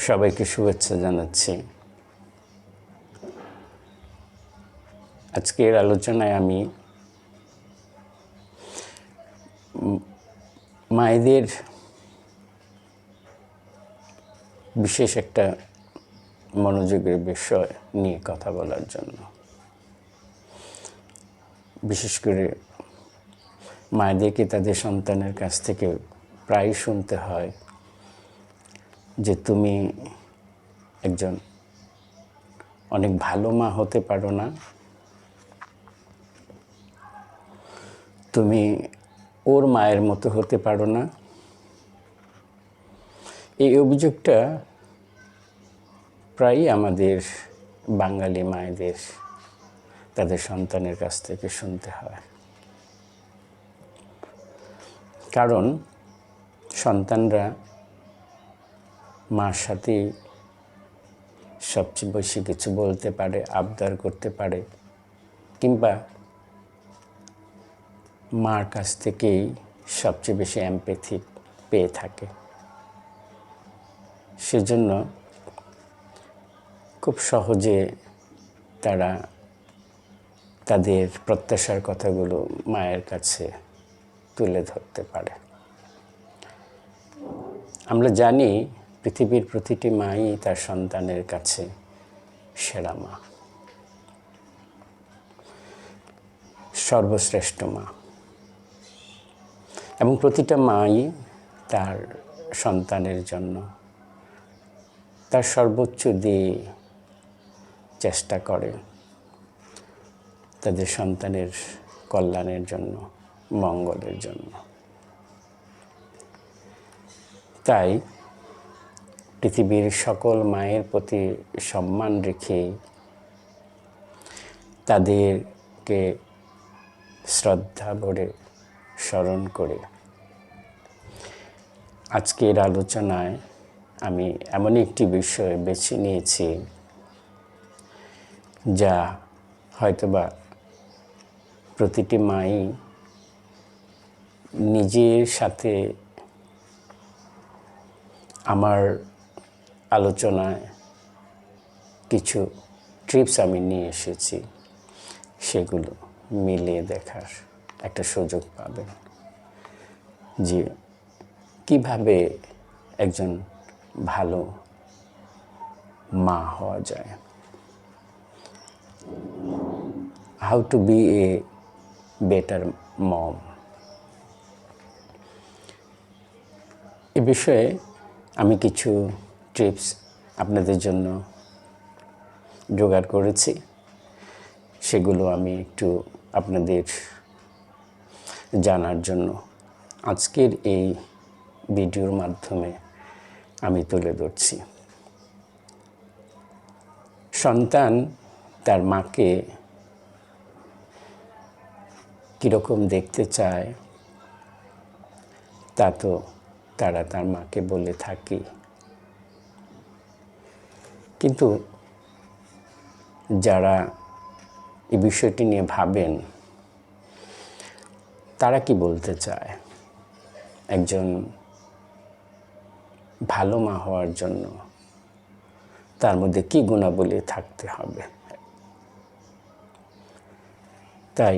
সবাইকে শুভেচ্ছা জানাচ্ছি। আজকের আলোচনায় আমি মায়েদের বিশেষ একটা মনোযোগের বিষয় নিয়ে কথা বলার জন্য, বিশেষ করে মায়েদেরকে তাদের সন্তানের কাছ থেকে প্রায় শুনতে হয় যে তুমি একজন অনেক ভালো মা হতে পারো না, তুমি ওর মায়ের মতো হতে পারো না। এই অভিযোগটা প্রায়ই আমাদের বাঙালি মায়েদের তাদের সন্তানের কাছ থেকে শুনতে হয়। কারণ সন্তানরা মার সাথে সবচেয়ে বেশি কিছু বলতে পারে, আবদার করতে পারে, কিংবা মার কাছ থেকেই সবচেয়ে বেশি এমপ্যাথি পেয়ে থাকে। সেজন্য খুব সহজে তারা তাদের প্রত্যাশার কথাগুলো মায়ের কাছে তুলে ধরতে পারে। আমরা জানি পৃথিবীর প্রতিটি মাই তার সন্তানের কাছে সেরা মা, সর্বশ্রেষ্ঠ মা, এবং প্রতিটা মাই তার সন্তানের জন্য তার সর্বোচ্চ দিয়ে চেষ্টা করে তাদের সন্তানের কল্যাণের জন্য, মঙ্গলের জন্য। তাই পৃথিবীর সকল মায়ের প্রতি সম্মান রেখে তাদেরকে শ্রদ্ধা ভরে স্মরণ করে আজকের আলোচনায় আমি এমন একটি বিষয় বেছে নিয়েছি যা হয়তোবা প্রতিটি মাই নিজের সাথে আমার আলোচনায় কিছু টিপস আমি নিয়ে এসেছি, সেগুলো মিলিয়ে দেখার একটা সুযোগ পাবেন যে কিভাবে একজন ভালো মা হওয়া যায়, how to be a better mom. এ বিষয়ে আমি কিছু টিপস আপনাদের জন্য জোগাড় করেছি, সেগুলো আমি একটু আপনাদের জানার জন্য আজকের এই ভিডিওর মাধ্যমে আমি তুলে ধরছি। সন্তান তার মাকে কীরকম দেখতে চায় তা তো তারা তার মাকে বলে থাকে, কিন্তু যারা এই বিষয়টি নিয়ে ভাবেন তারা কি বলতে চায় একজন ভালো মা হওয়ার জন্য তার মধ্যে কি গুণাবলী থাকতে হবে। তাই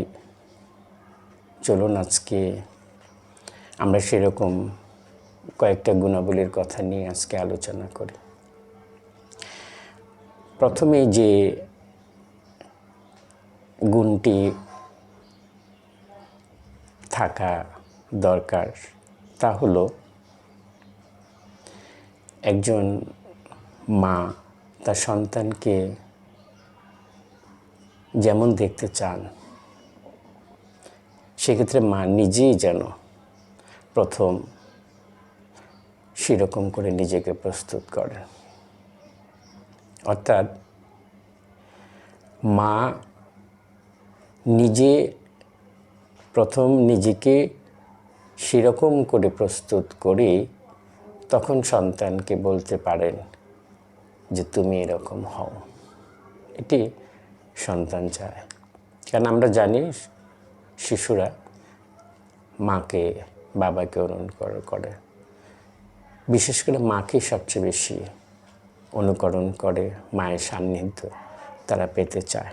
চলুন আজকে আমরা সেরকম কয়েকটা গুণাবলীর কথা নিয়ে আজকে আলোচনা করি। প্রথমে যে গুণটি থাকা দরকার তা হলো একজন মা তার সন্তানকে যেমন দেখতে চান, সেক্ষেত্রে মা নিজেই যেন প্রথম সেরকম করে নিজেকে প্রস্তুত করেন। অর্থাৎ মা নিজে প্রথম নিজেকে সেরকম করে প্রস্তুত করে তখন সন্তানকে বলতে পারেন যে তুমি এরকম হও। এটি সন্তান চায়, কারণ আমরা জানি শিশুরা মাকে বাবাকে অনুকরণ করে, বিশেষ করে মাকে সবচেয়ে বেশি অনুকরণ করে, মায়ের সান্নিধ্য তারা পেতে চায়।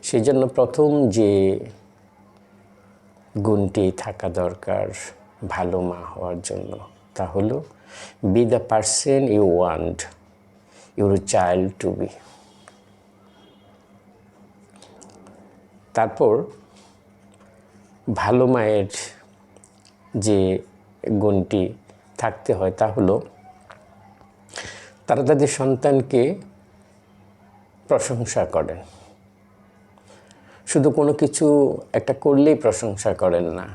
সেই জন্য প্রথম যে গুণটি থাকা দরকার ভালো মা হওয়ার জন্য, তা হলো be the person you want your child to be. তারপর ভালো মায়ের যে গুণটি থাকতে হয় তা হলো তারা তাদের সন্তানকে প্রশংসা করেন। শুধু কোনো কিছু একটা করলেই প্রশংসা করেন না,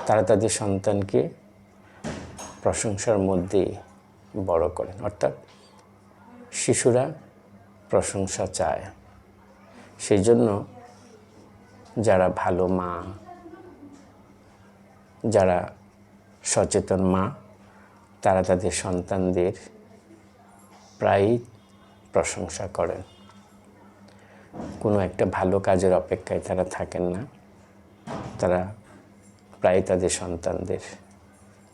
তারা তাদের সন্তানকে প্রশংসার মধ্যে বড় করেন। অর্থাৎ শিশুরা প্রশংসা চায়। সেই জন্য যারা ভালো মা, যারা সচেতন মা, তারা তাদের সন্তানদের প্রায়ই প্রশংসা করেন। কোনো একটা ভালো কাজের অপেক্ষায় তারা থাকেন না, তারা প্রায় তাদের সন্তানদের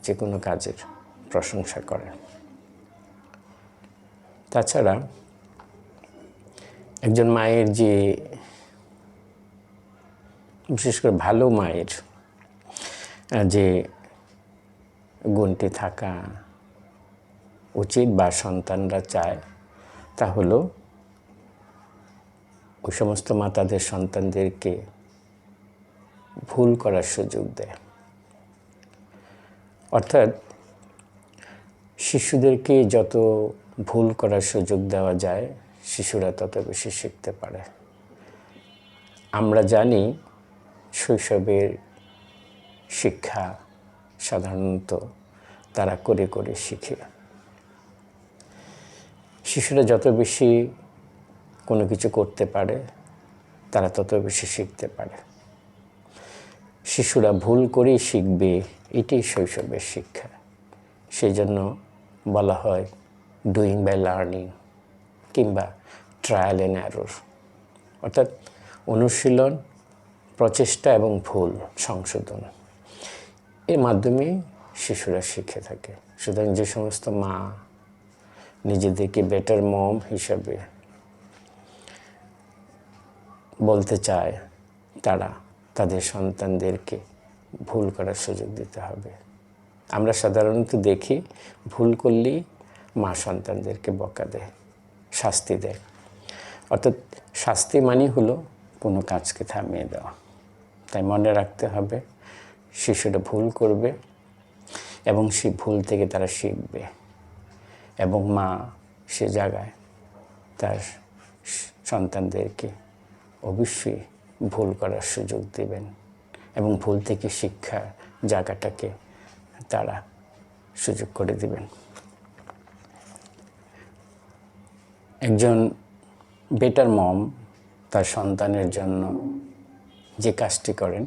যে কোনো কাজের প্রশংসা করেন। তাছাড়া একজন মায়ের যে, বিশেষ করে ভালো মায়ের যে গুণটি থাকা উচিত বা সন্তানরা চায়, তা হলো ওই সমস্ত মা তাদের সন্তানদেরকে ভুল করার সুযোগ দেয়। অর্থাৎ শিশুদেরকে যত ভুল করার সুযোগ দেওয়া যায়, শিশুরা তত বেশি শিখতে পারে। আমরা জানি শৈশবের শিক্ষা সাধারণত তারা করে করে শিখে। শিশুরা যত বেশি কোনো কিছু করতে পারে, তারা তত বেশি শিখতে পারে। শিশুরা ভুল করেই শিখবে, এটাই শৈশবের শিক্ষা। সেই জন্য বলা হয় ডুইং বাই লার্নিং কিংবা ট্রায়াল অ্যান্ড এরর, অর্থাৎ অনুশীলন, প্রচেষ্টা এবং ভুল সংশোধন, এর মাধ্যমে শিশুরা শিখে থাকে। সুতরাং যে সমস্ত মা নিজেদেরকে বেটার মম হিসাবে বলতে চায়, তারা তাদের সন্তানদেরকে ভুল করার সুযোগ দিতে হবে। আমরা সাধারণত দেখি ভুল করলেই মা সন্তানদেরকে বকা দেয়, শাস্তি দেয়। অর্থাৎ শাস্তি মানে হলো কোনো কাজকে থামিয়ে দেওয়া। তাই মনে রাখতে হবে, শিশুরা ভুল করবে এবং সেই ভুল থেকে তারা শিখবে, এবং মা সে জায়গায় তার সন্তানদেরকে অবশ্যই ভুল করার সুযোগ দেবেন এবং ভুল থেকে শিক্ষার জায়গাটাকে তারা সুযোগ করে দিবেন। একজন বেটার মম তার সন্তানের জন্য যে কাজটি করেন,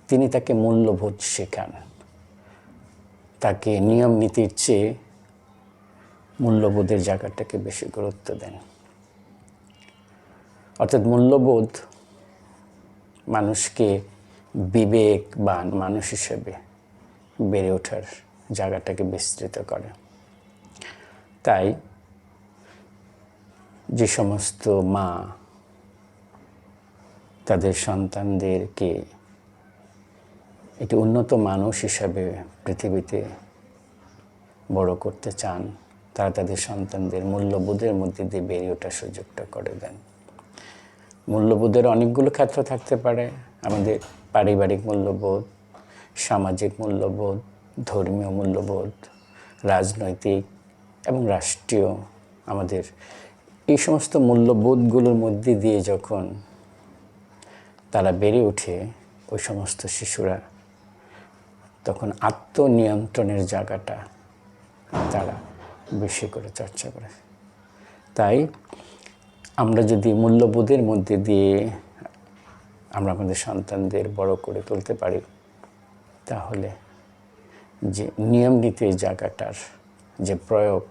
তিনি তাকে মূল্যবোধ শেখান। তাকে নিয়ম নীতির চেয়ে মূল্যবোধের জায়গাটাকে বেশি গুরুত্ব দেন। অর্থাৎ মূল্যবোধ মানুষকে বিবেকবান মানুষ হিসেবে বেড়ে ওঠার জায়গাটাকে বিস্তৃত করে। তাই যে সমস্ত মা তাদের সন্তানদেরকে একটি উন্নত মানুষ হিসাবে পৃথিবীতে বড় করতে চান, তারা তাদের সন্তানদের মূল্যবোধের মধ্যে দিয়ে বেড়ে ওঠার সুযোগটা করে দেন। মূল্যবোধের অনেকগুলো ক্ষেত্র থাকতে পারে। আমাদের পারিবারিক মূল্যবোধ, সামাজিক মূল্যবোধ, ধর্মীয় মূল্যবোধ, রাজনৈতিক এবং রাষ্ট্রীয়। আমাদের এই সমস্ত মূল্যবোধগুলোর মধ্যে দিয়ে যখন তারা বেড়ে ওঠে, ওই সমস্ত শিশুরা তখন আত্মনিয়ন্ত্রণের জায়গাটা তারা বেশি করে চর্চা করে। তাই আমরা যদি মূল্যবোধের মধ্যে দিয়ে আমরা আমাদের সন্তানদের বড় করে তুলতে পারি, তাহলে যে নিয়ম নীতির জায়গাটার যে প্রয়োগ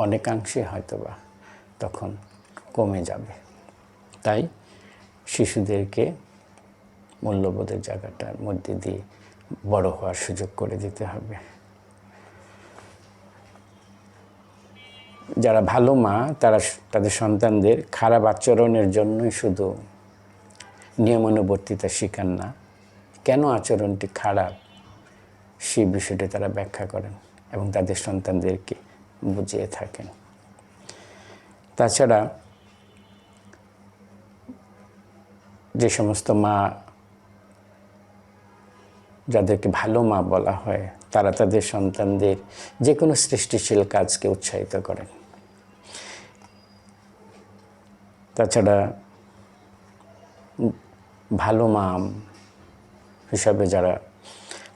অনেকাংশে হয়তোবা তখন কমে যাবে। তাই শিশুদেরকে মূল্যবোধের জায়গাটার মধ্যে দিয়ে বড় হওয়ার সুযোগ করে দিতে হবে। যারা ভালো মা তারা তাদের সন্তানদের খারাপ আচরণের জন্যই শুধু নিয়মানুবর্তিতা শেখান না, কেন আচরণটি খারাপ সেই বিষয়টি তারা ব্যাখ্যা করেন এবং তাদের সন্তানদেরকে বুঝিয়ে থাকেন। তাছাড়া যে সমস্ত মা, যাদেরকে ভালো মা বলা হয়, তারা তাদের সন্তানদের যে কোনো সৃষ্টিশীল কাজকে উৎসাহিত করেন। তাছাড়া ভালো মা হিসাবে যারা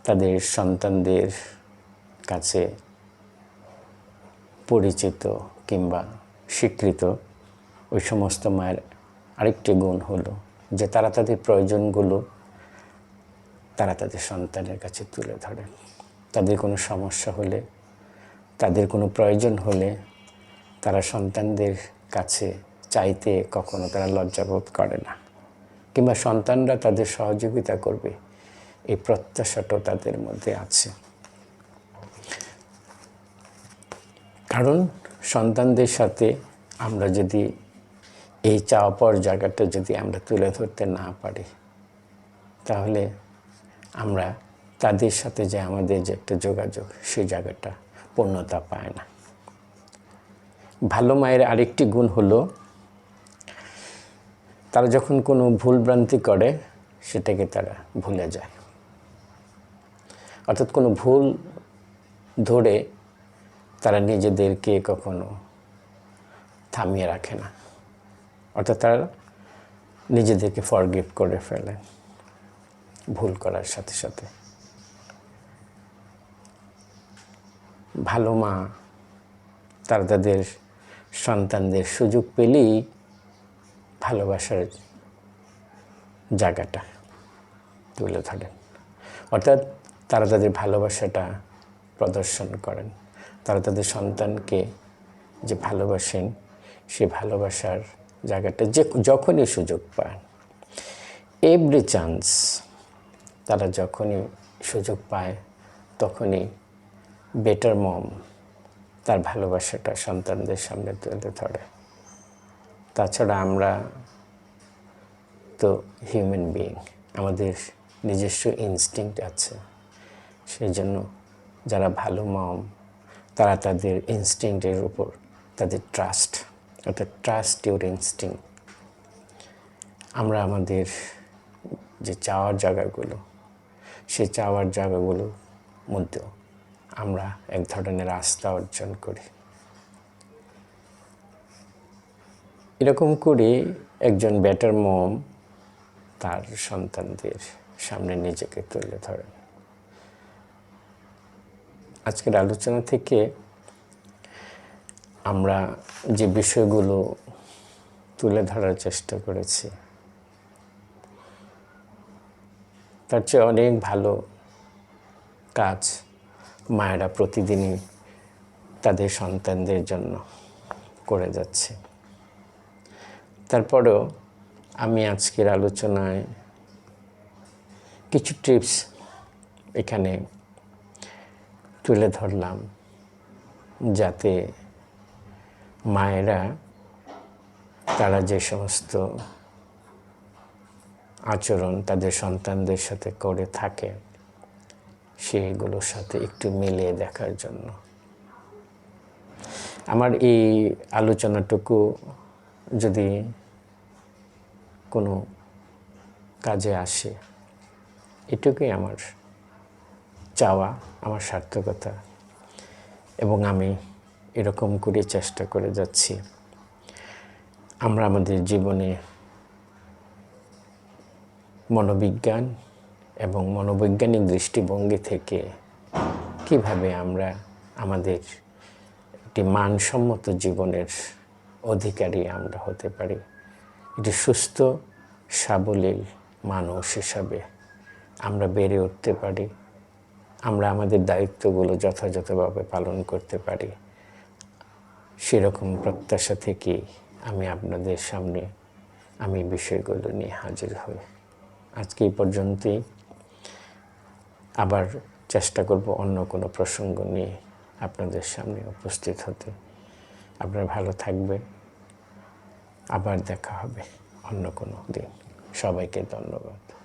তাদের সন্তানদের কাছে পরিচিত কিংবা স্বীকৃত, ওই সমস্ত মায়ের আরেকটি গুণ হলো যে তারা তাদের প্রয়োজনগুলো তারা তাদের সন্তানের কাছে তুলে ধরেন। তাদের কোনো সমস্যা হলে, তাদের কোনো প্রয়োজন হলে তারা সন্তানদের কাছে চাইতে কখনো তারা লজ্জাবোধ করে না, কিংবা সন্তানরা তাদের সহযোগিতা করবে এই প্রত্যাশাটাও তাদের মধ্যে আছে। কারণ সন্তানদের সাথে আমরা যদি এই চাওয়া পাওয়ার জায়গাটা যদি আমরা তুলে ধরতে না পারি, তাহলে আমরা তাদের সাথে যে আমাদের যে একটা যোগাযোগ, সেই জায়গাটা পূর্ণতা পায় না। ভালো মায়ের আরেকটি গুণ হলো তারা যখন কোনো ভুলভ্রান্তি করে সেটাকে তারা ভুলে যায়। অর্থাৎ কোনো ভুল ধরে তারা নিজেদেরকে কখনো থামিয়ে রাখে না, অর্থাৎ তারা নিজেদেরকে ফরগিভ করে ফেলে ভুল করার সাথে সাথে। ভালো মা তারা তাদের সন্তানদের সুযোগ পেলেই ভালোবাসার জায়গাটা তুলে ধরেন, অর্থাৎ তারা তাদের ভালোবাসাটা প্রদর্শন করেন। তারা তাদের সন্তানকে যে ভালোবাসেন, সে ভালোবাসার জায়গাটা যে যখনই সুযোগ পান, এভরি চান্স, তারা যখনই সুযোগ পায় তখনই বেটার মম তার ভালোবাসাটা সন্তানদের সামনে তুলে ধরে। তাছাড়া আমরা তো হিউম্যান বিইং, আমাদের নিজস্ব ইনস্টিংক্ট আছে। সেই জন্য যারা ভালো মম তারা তাদের ইনস্টিংক্টের উপর তাদের ট্রাস্ট, অর্থাৎ ট্রাস্ট ইউর ইনস্টিংক্ট। আমরা আমাদের যে চাওয়ার জায়গাগুলো, সেই চাওয়ার জায়গাগুলোর মধ্যেও আমরা এক ধরনের আস্থা অর্জন করি। এরকম করে একজন বেটার মম তার সন্তানদের সামনে নিজেকে তুলে ধরেন। আজকের আলোচনা থেকে আমরা যে বিষয়গুলো তুলে ধরার চেষ্টা করেছি, তার চেয়ে অনেক ভালো কাজ মায়েরা প্রতিদিনই তাদের সন্তানদের জন্য করে যাচ্ছে। তারপরেও আমি আজকের আলোচনায় কিছু টিপস এখানে তুলে ধরলাম, যাতে মায়েরা তারা যে সমস্ত আচরণ তাদের সন্তানদের সাথে করে থাকে সেগুলোর সাথে একটু মিলিয়ে দেখার জন্য। আমার এই আলোচনাটুকু যদি কোনো কাজে আসে, এটুকুই আমার চাওয়া, আমার সার্থকতা। এবং আমি এরকম করে চেষ্টা করে যাচ্ছি আমরা আমাদের জীবনে মনোবিজ্ঞান এবং মনোবৈজ্ঞানিক দৃষ্টিভঙ্গি থেকে কিভাবে আমরা আমাদের একটি মানসম্মত জীবনের অধিকারী আমরা হতে পারি, একটি সুস্থ সাবলীল মানুষ হিসাবে আমরা বেড়ে উঠতে পারি, আমরা আমাদের দায়িত্বগুলো যথাযথভাবে পালন করতে পারি, সেরকম প্রত্যাশা থেকে আমি আপনাদের সামনে আমি বিষয়গুলো নিয়ে হাজির হই। আজকে এই পর্যন্তই। আবার চেষ্টা করব অন্য কোনো প্রসঙ্গ নিয়ে আপনাদের সামনে উপস্থিত হতে। আপনারা ভালো থাকবেন। আবার দেখা হবে অন্য কোনো দিন। সবাইকে ধন্যবাদ।